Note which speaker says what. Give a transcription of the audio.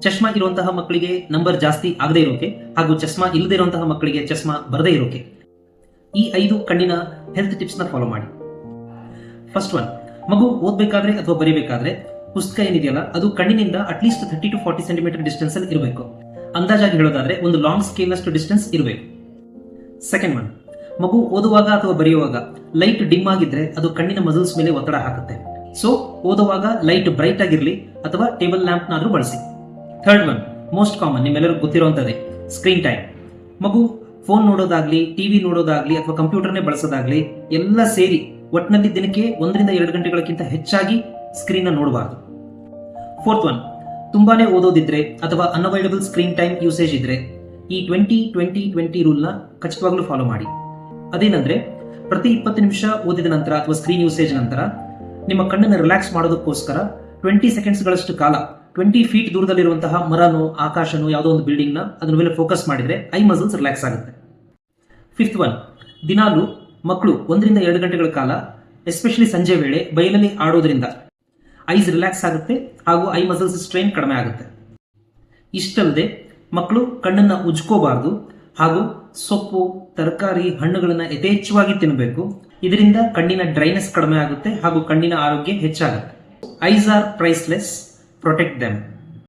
Speaker 1: ಚಶ್ಮಾ ಇರುವಂತಹ ಮಕ್ಕಳಿಗೆ ನಂಬರ್ ಜಾಸ್ತಿ ಆಗದೇ ಇರೋಕೆ ಹಾಗೂ ಚಶ್ಮಾ ಇಲ್ಲದೆ ಇರುವಂತಹ ಮಕ್ಕಳಿಗೆ ಚಶ್ಮಾ ಬರದೇ ಇರೋಕೆ ಈ 5 ಕಣ್ಣಿನ ಹೆಲ್ತ್ ಟಿಪ್ಸ್ ನ ಫಾಲೋ ಮಾಡಿ. ಫಸ್ಟ್ ಒನ್, ಮಗು ಓದ್ಬೇಕಾದ್ರೆ ಅಥವಾ ಬರೀಬೇಕಾದ್ರೆ ಪುಸ್ತಕ ಏನಿದೆಯಲ್ಲ ಅದು ಕಣ್ಣಿನಿಂದ ಅಟ್ಲೀಸ್ಟ್ 30 to 40 ಸೆಂಟಿಮೀಟರ್ ಡಿಸ್ಟೆನ್ಸ್ ಅಲ್ಲಿ ಇರಬೇಕು. ಅಂದಾಜಾಗಿ ಹೇಳೋದಾದ್ರೆ ಒಂದು ಲಾಂಗ್ ಸ್ಕೇಲ್ ನಷ್ಟು ಡಿಸ್ಟೆನ್ಸ್ ಇರಬೇಕು. ಸೆಕೆಂಡ್ ಒನ್, ಮಗು ಓದುವಾಗ ಅಥವಾ ಬರೆಯುವಾಗ ಲೈಟ್ ಡಿಮ್ ಆಗಿದ್ರೆ ಅದು ಕಣ್ಣಿನ ಮಸಲ್ಸ್ ಮೇಲೆ ಒತ್ತಡ ಹಾಕುತ್ತೆ. ಸೊ ಓದುವಾಗ ಲೈಟ್ ಬ್ರೈಟ್ ಆಗಿರ್ಲಿ ಅಥವಾ ಟೇಬಲ್ ಲ್ಯಾಂಪ್ ನಾದ್ರೂ ಬಳಸಿ. ಥರ್ಡ್ ಒನ್, ಮೋಸ್ಟ್ ಕಾಮನ್, ನಿಮ್ಮೆಲ್ಲರಿಗೂ ಗೊತ್ತಿರುವಂತದ್ದೇ, ಸ್ಕ್ರೀನ್ ಟೈಮ್. ಮಗು ಫೋನ್ ನೋಡೋದಾಗ್ಲಿ, ಟಿವಿ ನೋಡೋದಾಗ್ಲಿ ಅಥವಾ ಕಂಪ್ಯೂಟರ್ನೇ ಬಳಸೋದಾಗ್ಲಿ ಎಲ್ಲ ಸೇರಿ ಒಟ್ಟಿನಲ್ಲಿ ದಿನಕ್ಕೆ 1 ರಿಂದ 2 ಗಂಟೆಗಳಕ್ಕಿಂತ ಹೆಚ್ಚಾಗಿ ಸ್ಕ್ರೀನ್ ನ ನೋಡಬಾರದು. ಫೋರ್ತ್ ಒನ್, ತುಂಬಾನೇ ಓದೋದಿದ್ರೆ ಅಥವಾ ಅನ್ಅವಾಯ್ಡಬಲ್ ಸ್ಕ್ರೀನ್ ಟೈಮ್ ಯೂಸೇಜ್ ಇದ್ರೆ ಈ 20-20-20 ರೂಲ್ ನ ಖಚಿತವಾಗ್ಲೂ ಫಾಲೋ ಮಾಡಿ. ಅದೇನಂದ್ರೆ ಪ್ರತಿ 20 ನಿಮಿಷ ಓದಿದ ನಂತರ ಅಥವಾ ಸ್ಕ್ರೀನ್ ಯೂಸೇಜ್ ನಂತರ ನಿಮ್ಮ ಕಣ್ಣನ್ನು ರಿಲ್ಯಾಕ್ಸ್ ಮಾಡೋದಕ್ಕೋಸ್ಕರ 20 ಸೆಕೆಂಡ್ಸ್ ಗಳಷ್ಟು ಕಾಲ 20 ಫೀಟ್ ದೂರದಲ್ಲಿರುವಂತಹ ಮರನೋ ಆಕಾಶನೋ ಯಾವುದೋ ಒಂದು ಬಿಲ್ಡಿಂಗ್ ನ ಅದ್ರ ಮೇಲೆ ಫೋಕಸ್ ಮಾಡಿದ್ರೆ ಐ ಮಸಲ್ಸ್ ರಿಲ್ಯಾಕ್ಸ್ ಆಗುತ್ತೆ. ಫಿಫ್ತ್ ಒನ್, ದಿನಾಲು ಮಕ್ಕಳು 1 ರಿಂದ 2 ಗಂಟೆಗಳ ಕಾಲ ಎಸ್ಪೆಷಲಿ ಸಂಜೆ ವೇಳೆ ಬಯಲಲ್ಲಿ ಆಡೋದ್ರಿಂದ ಐಸ್ ರಿಲ್ಯಾಕ್ಸ್ ಆಗುತ್ತೆ ಹಾಗೂ ಐ ಮಸಲ್ಸ್ ಸ್ಟ್ರೈನ್ ಕಡಿಮೆ ಆಗುತ್ತೆ. ಇಷ್ಟಲ್ಲದೆ ಮಕ್ಕಳು ಕಣ್ಣನ್ನ ಉಜ್ಕೋಬಾರದು ಹಾಗೂ ಸೊಪ್ಪು, ತರಕಾರಿ, ಹಣ್ಣುಗಳನ್ನ ಯಥೇಚ್ಛವಾಗಿ ತಿನ್ನಬೇಕು. ಇದರಿಂದ ಕಣ್ಣಿನ ಡ್ರೈನೆಸ್ ಕಡಿಮೆ ಆಗುತ್ತೆ ಹಾಗೂ ಕಣ್ಣಿನ ಆರೋಗ್ಯ ಹೆಚ್ಚಾಗುತ್ತೆ. Eyes are priceless, protect them.